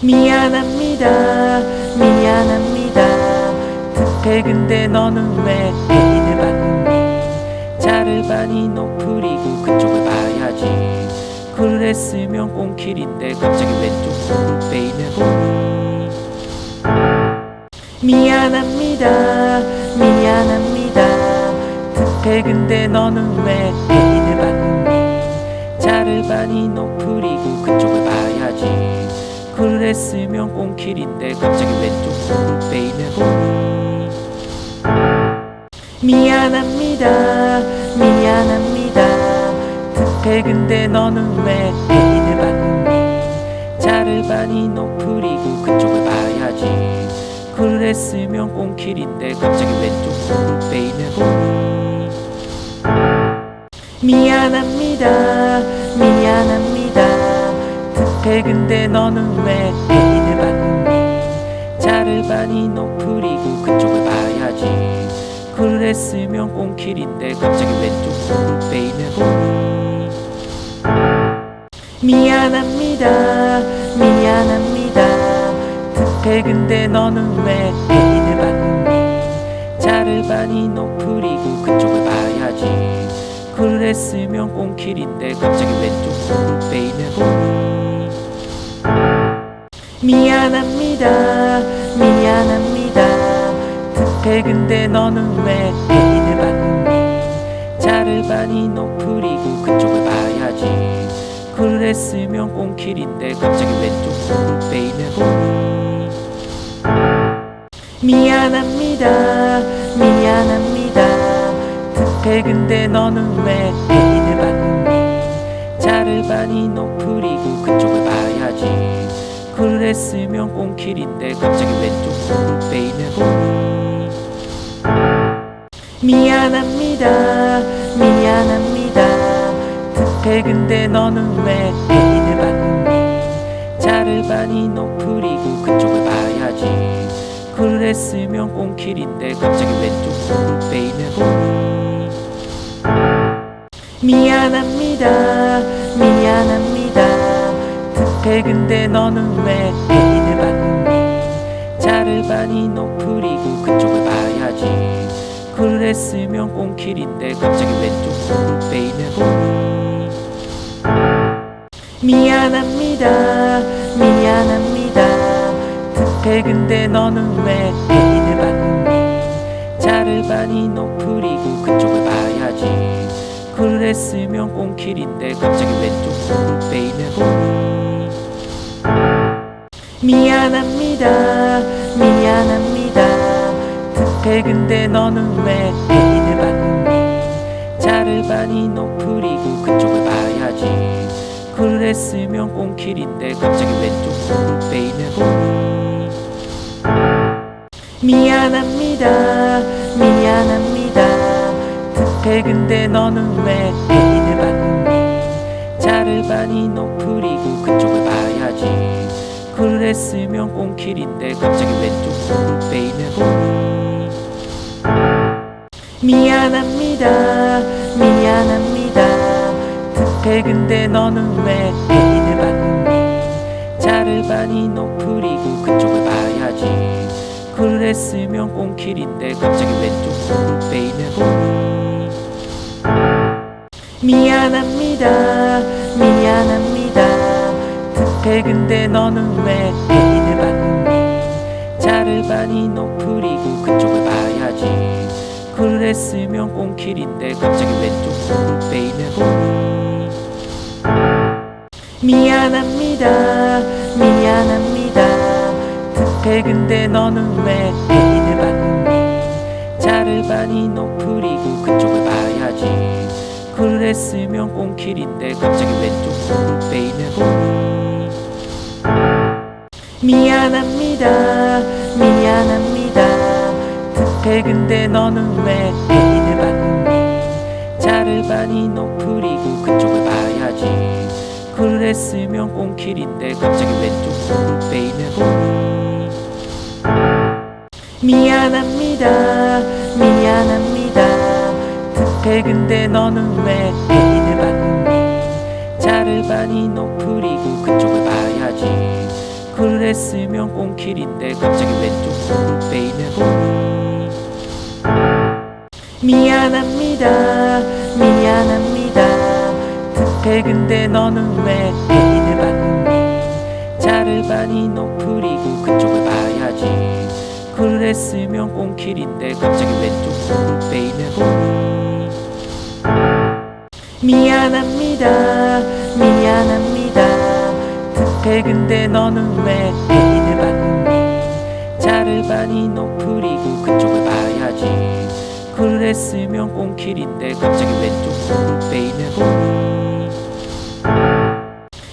미안합니다 미안합니다. 급해 근데 너는 왜 애인을 봤니? 차를 많이 높으리고 그쪽을 봐야지. 그랬으면 꽁킬인데 갑자기 왼쪽으로 베이며 보니. 미안합니다 미안합니다. 급해 근데 너는 왜 애인을 봤니? 차를 많이 높으리고 그쪽을 봐야지. 그랬으면 꽁킬인데 갑자기 왼쪽으로 베이며 보니. 미안합니다 미안합니다. 급해 근데 너는 왜 애인을 봤니? 차를 많이 높으리고 그쪽을 봐야지. 그랬으면 꽁킬인데 갑자기 왼쪽으로 베이며 보니. 미안합니다 미안합니다 득해 근데 너는 왜 페인을 받니 자를 많이 높으리고 그쪽을 봐야지 그랬으면 꽁킬인데 갑자기 왼쪽으로 페인을 보니 미안합니다 미안합니다 득해 근데 너는 왜 페인을 받니 자를 많이 높으리고 그쪽을 봐야지 그랬으면 꽁킬인데 갑자기 왼쪽으로 페인을 보니 미안합니다 미안합니다 득해 근데 너는 왜 페인을 받니 자를 많이 높으리고 그쪽을 봐야지 그랬으면 꽁킬인데 갑자기 왼쪽으로 페인을 보니 미안합니다 미안합니다 득해 근데 너는 왜 페인을 받니 자를 많이 높으리고 그쪽을 봐야지 그랬으면 꽁킬인데 갑자기 왼쪽으로 페인을 보니 미안합니다 미안합니다 득해 근데 너는 왜 페인을 받니 자를 많이 높으리고 그쪽을 봐야지 그랬으면 꽁킬인데 갑자기 왼쪽으로 페인을 보니 미안합니다 미안합니다 득해 근데 너는 왜 페인을 받니 자를 많이 높으리고 그쪽을 봐야지 그랬으면 꽁킬인데 갑자기 왼쪽으로 페인을 보니 미안합니다 미안합니다 득해 근데 너는 왜 페인을 받니 자를 많이 높으리고 그쪽을 봐야지 그랬으면 꽁킬인데 갑자기 왼쪽으로 페인을 보니 미안합니다 미안합니다 득해 근데 너는 왜 페인을 받니 자를 많이 높으리고 그쪽을 봐야지 그랬으면 꽁킬인데 갑자기 왼쪽으로 페인을 보니 미안합니다 미안합니다 득해 근데 너는 왜 페인을 받니 자를 많이 높으리고 그쪽을 봐야지 그랬으면 꽁킬인데 갑자기 왼쪽으로 페인을 보니 미안합니다 미안합니다 득해 근데 너는 왜 페인을 받니 자를 많이 높으리고 그쪽을 봐야지 그랬으면 꽁킬인데 갑자기 왼쪽으로 페인을 보니 미안합니다 미안합니다 득해 근데 너는 왜 페인을 받니 자를 많이 높으리고 그쪽을 봐야지 그랬으면 꽁킬인데 갑자기 왼쪽으로 페인을 보니 미안합니다 미안합니다 득해 근데 너는 왜 페인을 받니 자를 많이 높으리고 그쪽을 봐야지 그랬으면 꽁킬인데 갑자기 왼쪽으로 페인을 보니 미안합니다 미안합니다 득해 근데 너는 왜 페인을 받니 자를 많이 높으리고 그쪽을 봐야지 그랬으면 꽁킬인데 갑자기 왼쪽으로 페인을 보니 미안합니다 미안합니다 득해 근데 너는 왜 페인을 받니 자를 많이 높으리고 그쪽을 봐야지 그랬으면 꽁킬인데 갑자기 왼쪽으로 페인을 보니 미안합니다 미안합니다 득해 근데 너는 왜 페인을 받니 자를 많이 높으리고 그쪽을 봐야지 그랬으면 꽁킬인데 갑자기 왼쪽으로 페인을 보니 미안합니다 미안합니다 득해 근데 너는 왜 페인을 받니 자를 많이 높으리고 그쪽을 봐야지 그랬으면 꽁킬인데 갑자기 왼쪽으로 페인을 보니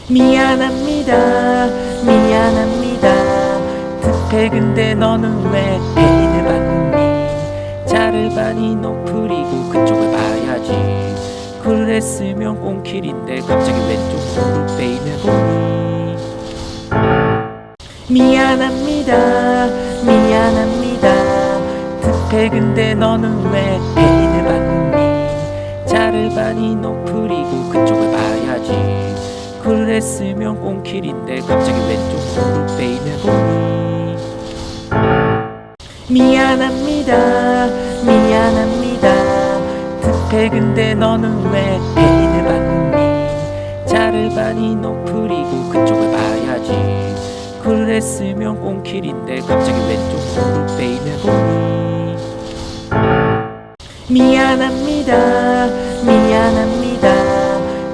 미안합니다 미안합니다 득해 근데 너는 왜 페인을 받니 자를 많이 높으리고 그쪽을 봐야지 그래 했으면 꽁킬인데 갑자기 왼쪽 베이네고. 미안합니다 미안합니다 득해 근데 너는 왜 베인을 받니. 자르바니 너프리고 그쪽을 봐야지. 그랬으면 꽁킬인데 갑자기 왼쪽 베이네고. 미안합니다 미안합니다 득해 근데 너는 왜 베인을 받니. 자르바니 너프리고 그쪽을 봐야지. 그랬으면 꽁킬인데 갑자기 왼쪽 베이네고. 미안합니다 미안합니다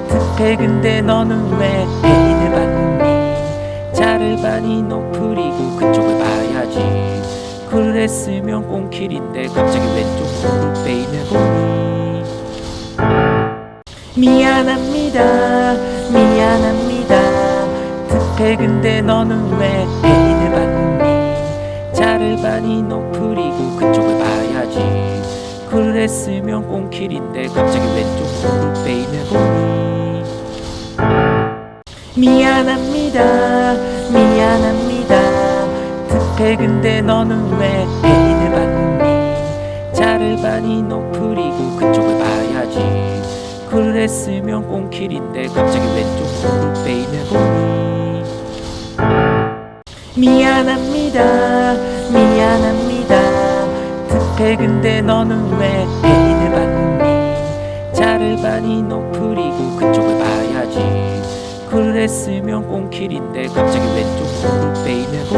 득해 근데 너는 왜 베인을 받니. 자르바니 너프리고 그쪽을 봐야지. 그랬으면 꽁킬인데 갑자기 왼쪽 베이네고. 미안합니다 미안합니다 득해 근데 너는 왜 베인을 받니. 자르바니 너프리고 그쪽을 봐야지. 그랬으면 꽁킬인데 갑자기 왼쪽 베이네고. 미안합니다 미안합니다 득해 근데 너는 왜 베인을 받니. 자르바니 너프리고 그쪽을 봐야지. 그랬으면 꽁킬인데 갑자기 왼쪽 베이네고. 미안합니다 미안합니다 득해 근데 너는 왜 베인을 받니. 자르바니 너프리고 그쪽을 봐야지. 그랬으면 꽁킬인데 갑자기 왼쪽 베이네고.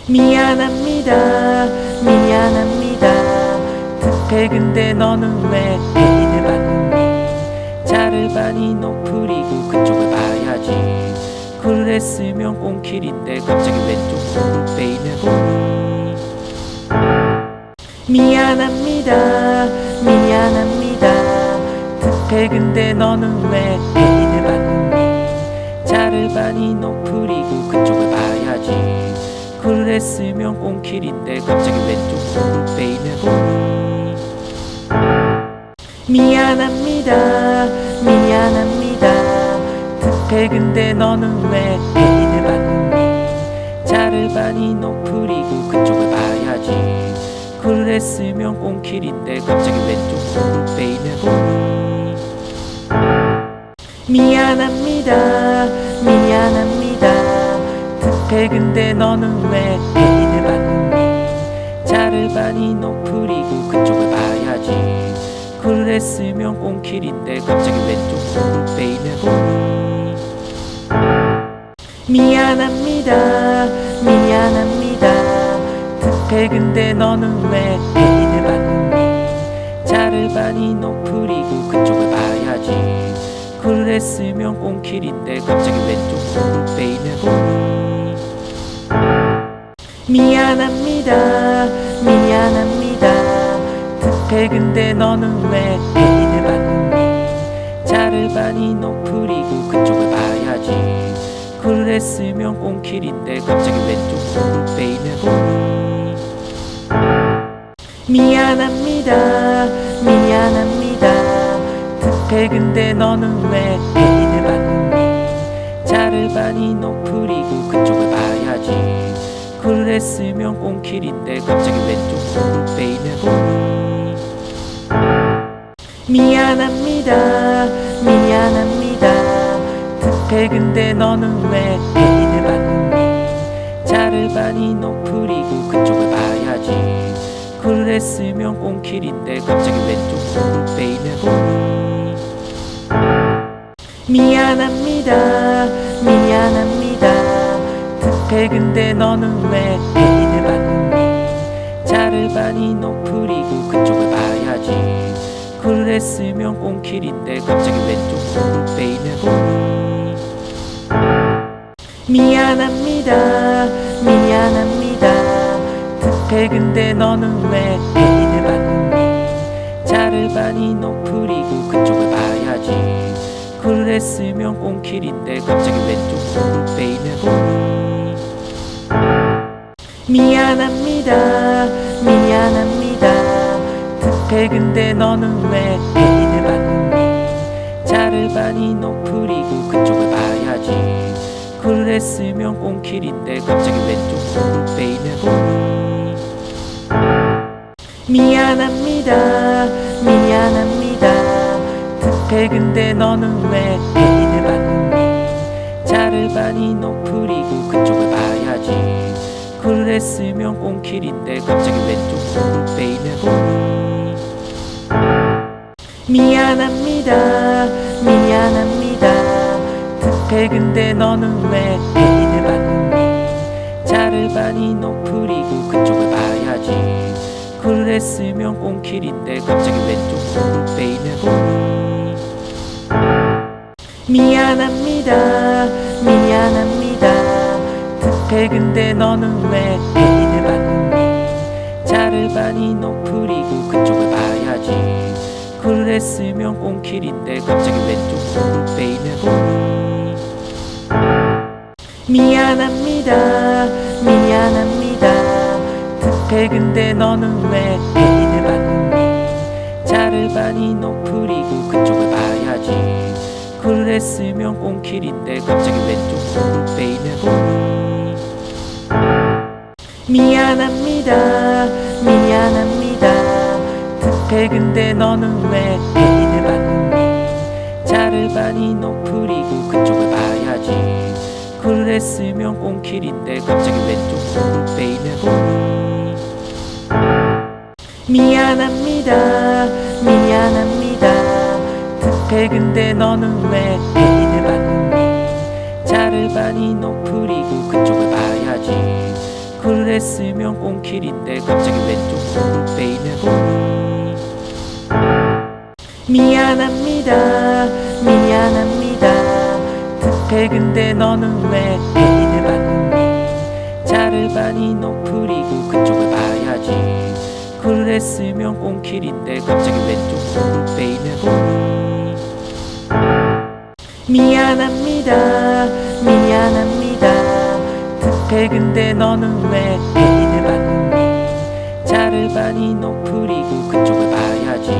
미안합니다 미안합니다 득해 근데 너는 왜 베인을 받니. 자르바니 너프리고 그쪽을 봐야지. 그랬으면 꽁킬인데 갑자기 왼쪽 베이네고. 미안합니다 미안합니다 득해 근데 너는 왜 베인을 받니. 자르바니 너프리고 그쪽을 봐야지. 그랬으면 꽁킬인데 갑자기 왼쪽 베이네고. 미안합니다 미안합니다 득해 근데 너는 왜 베인을 받니. 자르바니 너프리고 그쪽을 봐야지. 그랬으면 꽁킬인데 갑자기 왼쪽 베이네고. 미안합니다 미안합니다 득해 근데 너는 왜 베인을 받니. 자르바니 너프리고 그쪽을 봐야지. 그랬으면 꽁킬인데 갑자기 왼쪽 베이네고. 미안합니다 미안합니다 득해 근데 너는 왜 베인을 받니. 자르바니 너프리고 그쪽을 봐야지. 그랬으면 꽁킬인데 갑자기 왼쪽 베이네고. 미안합니다 미안합니다 득해 근데 너는 왜 베인을 받니. 자르바니 너프리고 그쪽을 봐야지. 그랬으면 꽁킬인데 갑자기 왼쪽 베이네고. 미안합니다 미안합니다 득해 근데 너는 왜 베인을 받니. 자르바니 너프리고 그쪽을 봐야지. 그랬으면 꽁킬인데 갑자기 왼쪽 베이네고. 미안합니다 미안합니다 득해 근데 너는 왜 베인을 받니. 자르바니 너프리고 그쪽을 봐야지. 그랬으면 꽁킬인데 갑자기 왼쪽 베이네고. 미안합니다 미안합니다 득해 근데 너는 왜 베인을 받니. 자르바니 너프리고 그쪽을 봐야지. 그랬으면 꽁킬인데 갑자기 왼쪽 베이네고. 미안합니다 미안합니다 득해 근데 너는 왜 베인을 받니. 자르바니 너프리고 그쪽을 봐야지. 그랬으면 꽁킬인데 갑자기 왼쪽 베이네고. 미안합니다 미안합니다 급해 근데 너는 왜 애인을 봤니? 차를 많이 높으리고 그쪽을 봐야지. 그랬으면 꽁킬인데 갑자기 왼쪽으로 베이며 보니. 미안합니다 미안합니다. 급해 근데 너는 왜 애인을 봤니? 차를 많이 높으리고 그쪽을 봐야지. 그랬으면 꽁킬인데 갑자기 왼쪽으로 베이며 보니. 미안합니다 미안합니다. 급해 근데 너는 왜 애인을 봤니? 차를 많이 높으리고 그쪽을 봐야지. 그랬으면 꽁킬인데 갑자기 왼쪽으로 베이며 보니. 미안합니다 미안합니다. 급해 근데 너는 왜 애인을 봤니? 차를 많이 높으리고 그쪽을 봐야지. 그랬으면 꽁킬인데 갑자기 왼쪽으로 베이며 보니. 미안합니다 미안합니다. 급해 근데 너는 왜 애인을 봤니? 차를 많이 높으리고 그쪽을 봐야지. 그랬으면 꽁킬인데 갑자기 왼쪽으로 베이며 보니. 미안합니다 미안합니다. 급해 근데 너는 왜 애인을 봤니? 차를 많이 높으리고 그쪽을 봐야지. 그랬으면 꽁킬인데 갑자기 왼쪽으로 베이며 보니. 미안합니다 미안합니다. 급해 근데 너는 왜 애인을 봤니? 차를 많이 높으리고 그쪽을 봐야지. 그랬으면 꽁킬인데 갑자기 왼쪽으로 베이며 보니. 미안합니다 미안합니다. 급해 근데 너는 왜 애인을 봤니? 차를 많이 높으리고 그쪽을 봐야지. 그랬으면 꽁킬인데 갑자기 왼쪽으로 베이며 보니. 미안합니다 미안합니다. 급해 근데 너는 왜 애인을 봤니? 차를 많이 높으리고 그쪽을 봐야지.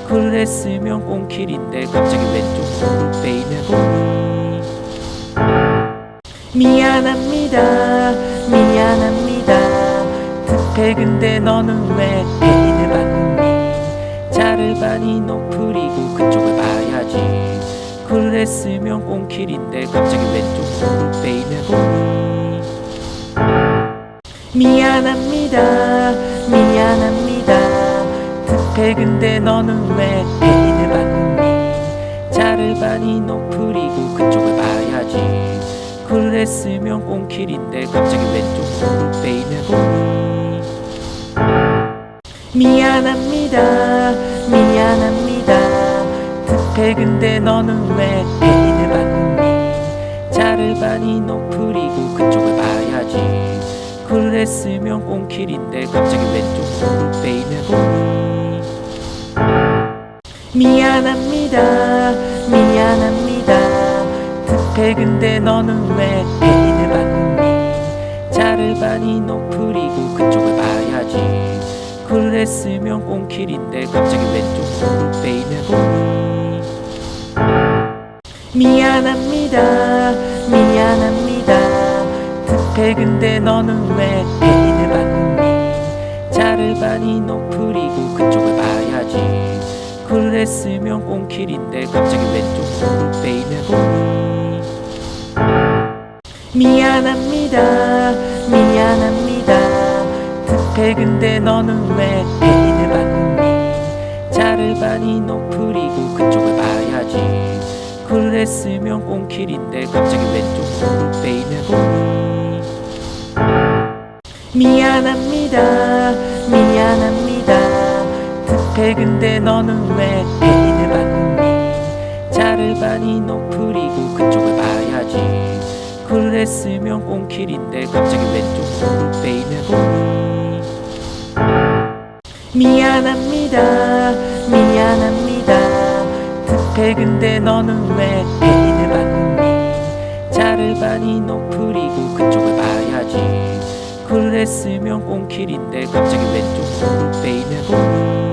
그랬으면 꽁킬인데 갑자기 왼쪽으로 베이며 보니. 미안합니다 미안합니다. 급해 근데 너는 왜 애인을 봤니? 차를 많이 높으리고 그쪽을 봐야지. 그랬으면 꽁킬인데 갑자기 왼쪽으로 베이며 보니. 미안합니다 미안합니다. 급해 근데 너는 왜 애인을 봤니? 차를 많이 높으리고 그쪽을 봐야지. 그랬으면 꽁킬인데 갑자기 왼쪽으로 베이며 보니. 미안합니다 미안합니다. 급해 근데 너는 왜 애인을 봤니? 차를 많이 높으리고 그쪽을 봐야지. 그랬으면 꽁킬인데 갑자기 왼쪽으로 베이며 보니. 미안합니다 미안합니다. 급해 근데 너는 왜 애인을 봤니? 차를 많이 높으리고 그쪽을 봐야지. 그랬으면 꽁킬인데 갑자기 왼쪽으로 베이며 보니. 미안합니다 미안합니다. 급해 근데 너는 왜 애인을 봤니? 차를 많이 높으리고 그쪽을 봐야지. 그랬으면 꽁킬인데 갑자기 왼쪽으로 베이며 보니. 미안합니다 미안합니다. 급해 근데 너는 왜 애인을 봤니? 차를 많이 높으리고 그쪽을 봐야지. 그랬으면 꽁킬인데 갑자기 왼쪽으로 베이며 보니. 미안합니다 미안합니다. 급해 근데 너는 왜 애인을 봤니? 차를 많이 높으리고 그쪽을 봐야지. 그랬으면 꽁킬인데 갑자기 왼쪽으로 베이며 보니. 미안합니다 미안합니다. 급해 근데 너는 왜 애인을 봤니? 차를 많이 높으리고 그쪽을 봐야지. 그랬으면 꽁킬인데 갑자기 왼쪽으로 베이며 보니.